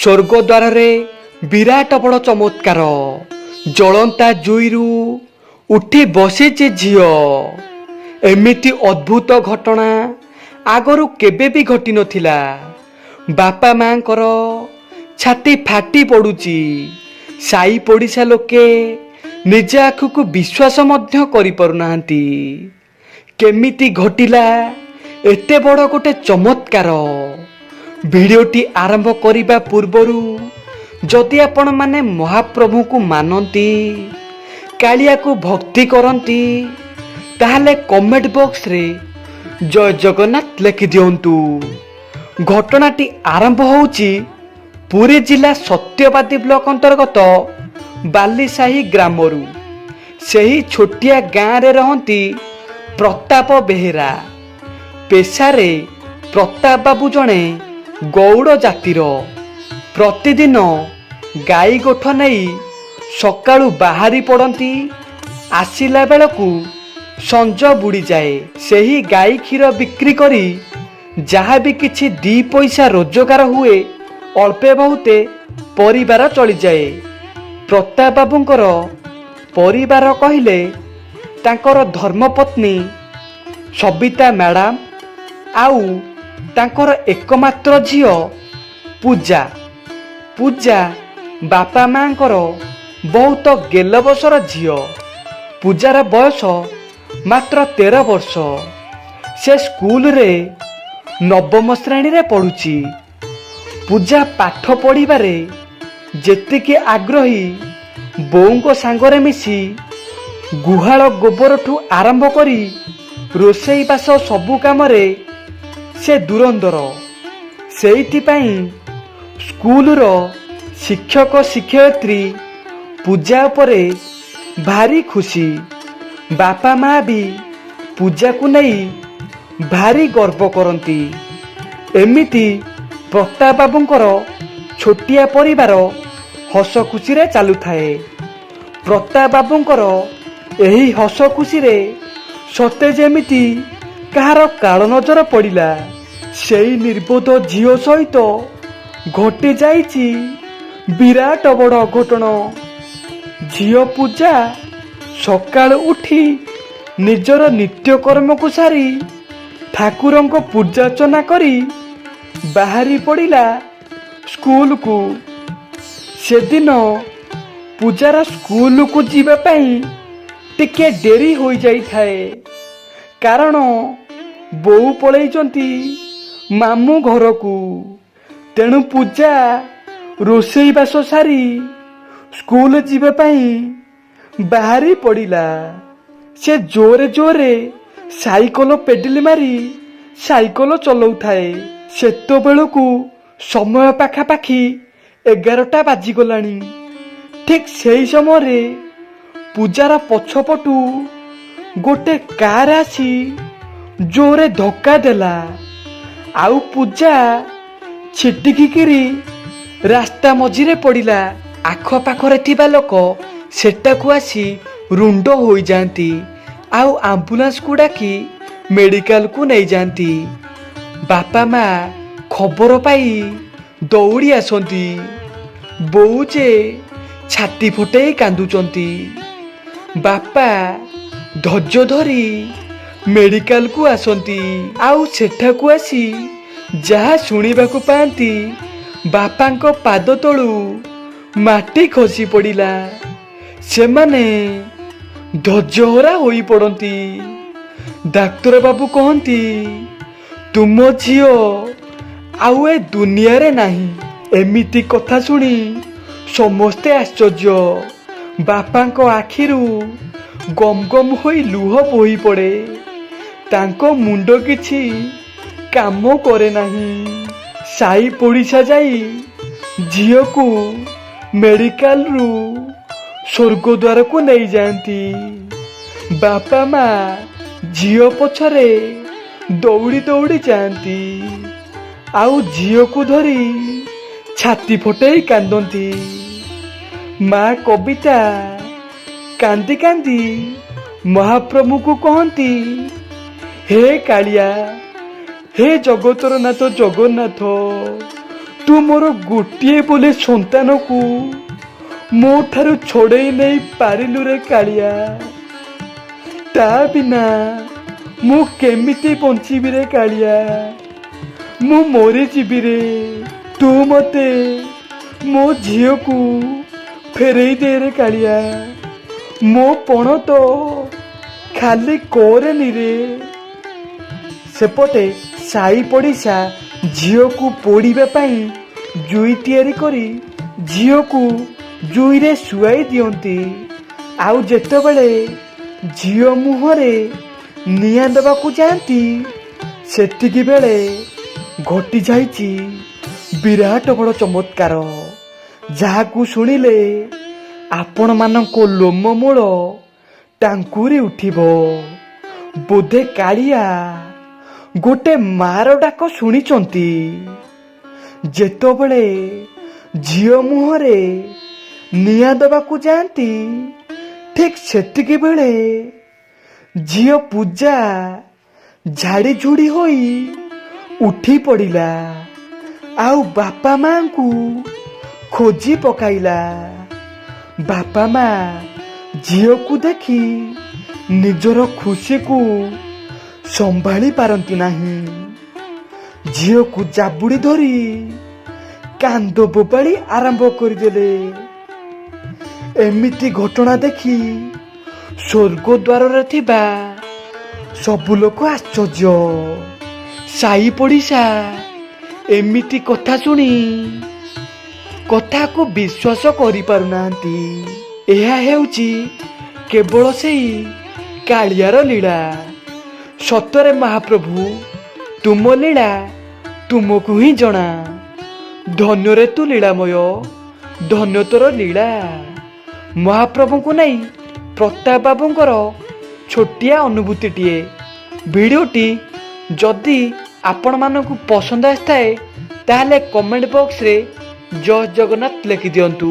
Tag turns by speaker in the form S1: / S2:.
S1: ସ୍ୱର୍ଗଦ୍ୱାରରେ ବିରାଟ ବଡ଼ ଚମତ୍କାର। ଜଳନ୍ତା ଜୁଇରୁ ଉଠି ବସିଛି ଝିଅ। ଏମିତି ଅଦ୍ଭୁତ ଘଟଣା ଆଗରୁ କେବେ ବି ଘଟିନଥିଲା। ବାପା ମାଙ୍କର ଛାତି ଫାଟି ପଡ଼ୁଛି। ସାଇ ପଡ଼ିଶା ଲୋକେ ନିଜ ଆଖକୁ ବିଶ୍ୱାସ ମଧ୍ୟ କରିପାରୁନାହାନ୍ତି। କେମିତି ଘଟିଲା ଏତେ ବଡ଼ ଗୋଟେ ଚମତ୍କାର? ଭିଡ଼ିଓଟି ଆରମ୍ଭ କରିବା ପୂର୍ବରୁ ଯଦି ଆପଣମାନେ ମହାପ୍ରଭୁଙ୍କୁ ମାନନ୍ତି, କାଳିଆକୁ ଭକ୍ତି କରନ୍ତି, ତାହେଲେ କମେଣ୍ଟ ବକ୍ସରେ ଜୟ ଜଗନ୍ନାଥ ଲେଖିଦିଅନ୍ତୁ। ଘଟଣାଟି ଆରମ୍ଭ ହେଉଛି ପୁରୀ ଜିଲ୍ଲା ସତ୍ୟବାଦୀ ବ୍ଲକ ଅନ୍ତର୍ଗତ ବାଲିସାହି ଗ୍ରାମରୁ। ସେହି ଛୋଟିଆ ଗାଁରେ ରହନ୍ତି ପ୍ରତାପ ବେହେରା। ପେଶାରେ ପ୍ରତାପ ବାବୁ ଜଣେ ଗୌଡ଼ ଜାତିର। ପ୍ରତିଦିନ ଗାଈ ଗୋଠ ନେଇ ସକାଳୁ ବାହାରି ପଡ଼ନ୍ତି। ଆସିଲା ବେଳକୁ ସଞ୍ଜ ବୁଡ଼ିଯାଏ। ସେହି ଗାଈ କ୍ଷୀର ବିକ୍ରି କରି ଯାହା ବି କିଛି ଦି ପଇସା ରୋଜଗାର ହୁଏ, ଅଳ୍ପେ ବହୁତେ ପରିବାର ଚଳିଯାଏ। ପ୍ରତାପ ବାବୁଙ୍କର ପରିବାର କହିଲେ ତାଙ୍କର ଧର୍ମପତ୍ନୀ ସବିତା ମ୍ୟାଡ଼ାମ ଆଉ ତାଙ୍କର ଏକମାତ୍ର ଝିଅ ପୂଜା। ପୂଜା ବାପା ମାଙ୍କର ବହୁତ ଗେଲ ବର୍ଷର ଝିଅ। ପୂଜାର ବୟସ ମାତ୍ର 13 ବର୍ଷ। ସେ ସ୍କୁଲରେ ନବମ ଶ୍ରେଣୀରେ ପଢ଼ୁଛି। ପୂଜା ପାଠ ପଢ଼ିବାରେ ଯେତିକି ଆଗ୍ରହୀ, ବୋଉଙ୍କ ସାଙ୍ଗରେ ମିଶି ଗୁହାଳ ଗୋବରଠୁ ଆରମ୍ଭ କରି ରୋଷେଇବାସ ସବୁ କାମରେ ସେ ଧୁରନ୍ଧର। ସେଇଥିପାଇଁ ସ୍କୁଲର ଶିକ୍ଷକ ଶିକ୍ଷୟିତ୍ରୀ ପୂଜା ଉପରେ ଭାରି ଖୁସି। ବାପା ମା ବି ପୂଜାକୁ ନେଇ ଭାରି ଗର୍ବ କରନ୍ତି। ଏମିତି ପ୍ରତାପ ବାବୁଙ୍କର ଛୋଟିଆ ପରିବାର ହସ ଖୁସିରେ ଚାଲୁଥାଏ। ପ୍ରତାପ ବାବୁଙ୍କର ଏହି ହସ ଖୁସିରେ ସତେ ଯେମିତି କାହାର କାଳ ନଜର ପଡ଼ିଲା। ସେଇ ନିର୍ବୋଧ ଝିଅ ସହିତ ଘଟି ଯାଇଛି ବିରାଟ ବଡ଼ ଅଘଟଣ। ଝିଅ ପୂଜା ସକାଳୁ ଉଠି ନିଜର ନିତ୍ୟକର୍ମକୁ ସାରି ଠାକୁରଙ୍କ ପୂଜାର୍ଚ୍ଚନା କରି ବାହାରି ପଡ଼ିଲା ସ୍କୁଲକୁ। ସେଦିନ ପୂଜାର ସ୍କୁଲକୁ ଯିବା ପାଇଁ ଟିକେ ଡେରି ହୋଇଯାଇଥାଏ। କାରଣ ବୋଉ ପଳେଇଛନ୍ତି ମାମୁଁ ଘରକୁ। ତେଣୁ ପୂଜା ରୋଷେଇବାସ ସାରି ସ୍କୁଲ ଯିବା ପାଇଁ ବାହାରି ପଡ଼ିଲା। ସେ ଜୋରେ ଜୋରେ ସାଇକେଲ ପେଡିଲ ମାରି ସାଇକେଲ ଚଲାଉଥାଏ। ସେତେବେଳକୁ ସମୟ ପାଖାପାଖି 11ଟା ବାଜିଗଲାଣି। ଠିକ୍ ସେହି ସମୟରେ ପୂଜାର ପଛପଟୁ ଗୋଟେ କାର ଆସି ଜୋରେ ଧକ୍କା ଦେଲା। ଆଉ ପୂଜା ଛିଟିକିରି ରାସ୍ତା ମଝିରେ ପଡ଼ିଲା। ଆଖପାଖରେ ଥିବା ଲୋକ ସେଟାକୁ ଆସି ରୁଣ୍ଡ ହୋଇଯାଆନ୍ତି। ଆଉ ଆମ୍ବୁଲାନ୍ସକୁ ଡାକି ମେଡ଼ିକାଲକୁ ନେଇଯାଆନ୍ତି। ବାପା ମା ଖବର ପାଇ ଦୌଡ଼ି ଆସନ୍ତି। ବୋଉ ଯେ ଛାତି ଫଟେଇ କାନ୍ଦୁଛନ୍ତି। ବାପା ଧୈର୍ଯ୍ୟ ଧରି ମେଡ଼ିକାଲକୁ ଆସନ୍ତି। ଆଉ ସେଠାକୁ ଆସି ଯାହା ଶୁଣିବାକୁ ପାଆନ୍ତି, ବାପାଙ୍କ ପାଦ ତଳୁ ମାଟି ଖସି ପଡ଼ିଲା। ସେମାନେ ଧୈର୍ଯ୍ୟହରା ହୋଇ ପଡ଼ନ୍ତି। ଡାକ୍ତର ବାବୁ କହନ୍ତି, ତୁମ ଝିଅ ଆଉ ଏ ଦୁନିଆରେ ନାହିଁ। ଏମିତି କଥା ଶୁଣି ସମସ୍ତେ ଆଶ୍ଚର୍ଯ୍ୟ। ବାପାଙ୍କ ଆଖିରୁ ଗମ ଗମ ହୋଇ ଲୁହ ବୋହି ପଡ଼େ। ତାଙ୍କ ମୁଣ୍ଡ କିଛି କାମ କରେ ନାହିଁ। ସାଇ ପଡ଼ିଶା ଯାଇ ଝିଅକୁ ମେଡ଼ିକାଲରୁ ସ୍ୱର୍ଗଦ୍ୱାରକୁ ନେଇଯାଆନ୍ତି। ବାପା ମା ଝିଅ ପଛରେ ଦୌଡ଼ି ଦୌଡ଼ି ଯାଆନ୍ତି। ଆଉ ଝିଅକୁ ଧରି ଛାତି ଫଟେଇ କାନ୍ଦନ୍ତି। ମା କବିତା କାନ୍ଦି କାନ୍ଦି ମହାପ୍ରଭୁଙ୍କୁ କହନ୍ତି, ହେ କାଳିଆ, ହେ ଜଗତର ନାଥ ଜଗନ୍ନାଥ, ତୁ ମୋର ଗୋଟିଏ ବୋଲି ସନ୍ତାନକୁ ମୋ ଠାରୁ ଛଡ଼େଇ ନେଇ ପାରିଲୁ ରେ କାଳିଆ। ତା ବିନା ମୁଁ କେମିତି ବଞ୍ଚିବି ରେ କାଳିଆ? ମୁଁ ମରିଯିବି ରେ। ତୁ ମତେ ମୋ ଝିଅକୁ ଫେରେଇ ଦେ ରେ କାଳିଆ। ମୋ ପଣ ତ ଖାଲି କରେନି ରେ। ସେପଟେ ସାଇ ପଡ଼ିଶା ଝିଅକୁ ପୋଡ଼ିବା ପାଇଁ ଜୁଇ ତିଆରି କରି ଝିଅକୁ ଜୁଇରେ ଶୁଆଇ ଦିଅନ୍ତି। ଆଉ ଯେତେବେଳେ ଝିଅ ମୁହଁରେ ନିଆଁ ଦେବାକୁ ଯାଆନ୍ତି, ସେତିକି ବେଳେ ଘଟିଯାଇଛି ବିରାଟ ବଡ଼ ଚମତ୍କାର, ଯାହାକୁ ଶୁଣିଲେ ଆପଣମାନଙ୍କ ଲୋମମୂଳ ଟାଙ୍କୁରି ଉଠିବ। ବୋଧେ କାଳିଆ ଗୋଟେ ମାର ଡାକ ଶୁଣିଛନ୍ତି। ଯେତେବେଳେ ଝିଅ ମୁହଁରେ ନିଆଁ ଦେବାକୁ ଯାଆନ୍ତି, ଠିକ୍ ସେତିକି ବେଳେ ଝିଅ ପୂଜା ଝାଡ଼ିଝୁଡ଼ି ହୋଇ ଉଠି ପଡ଼ିଲା, ଆଉ ବାପା ମାଙ୍କୁ ଖୋଜି ପକାଇଲା। ବାପା ମା ଝିଅକୁ ଦେଖି ନିଜର ଖୁସିକୁ ସମ୍ଭାଳି ପାରନ୍ତି ନାହିଁ। ଝିଅକୁ ଜାବୁଡ଼ି ଧରି କାନ୍ଦ ବୋବାଳି ଆରମ୍ଭ କରିଦେଲେ। ଏମିତି ଘଟଣା ଦେଖି ସ୍ୱର୍ଗ ଦ୍ୱାରରେ ଥିବା ସବୁ ଲୋକ ଆଶ୍ଚର୍ଯ୍ୟ। ସାଇ ପଡ଼ିଶା ଏମିତି କଥା ଶୁଣି କଥାକୁ ବିଶ୍ୱାସ କରିପାରୁନାହାନ୍ତି। ଏହା ହେଉଛି କେବଳ ସେଇ କାଳିଆର ଲୀଳା। ସତରେ ମହାପ୍ରଭୁ, ତୁମ ଲୀଳା ତୁମକୁ ହିଁ ଜଣା। ଧନ୍ୟରେ ତୁ ଲୀଳାମୟ, ଧନ୍ୟ ତୋର ଲୀଳା। ମହାପ୍ରଭୁଙ୍କୁ ନେଇ ପ୍ରତାପ ବାବୁଙ୍କର ଛୋଟିଆ ଅନୁଭୂତିଟିଏ। ଭିଡ଼ିଓଟି ଯଦି ଆପଣମାନଙ୍କୁ ପସନ୍ଦ ଆସିଥାଏ, ତାହେଲେ କମେଣ୍ଟ ବକ୍ସରେ ଜୟ ଜଗନ୍ନାଥ ଲେଖିଦିଅନ୍ତୁ।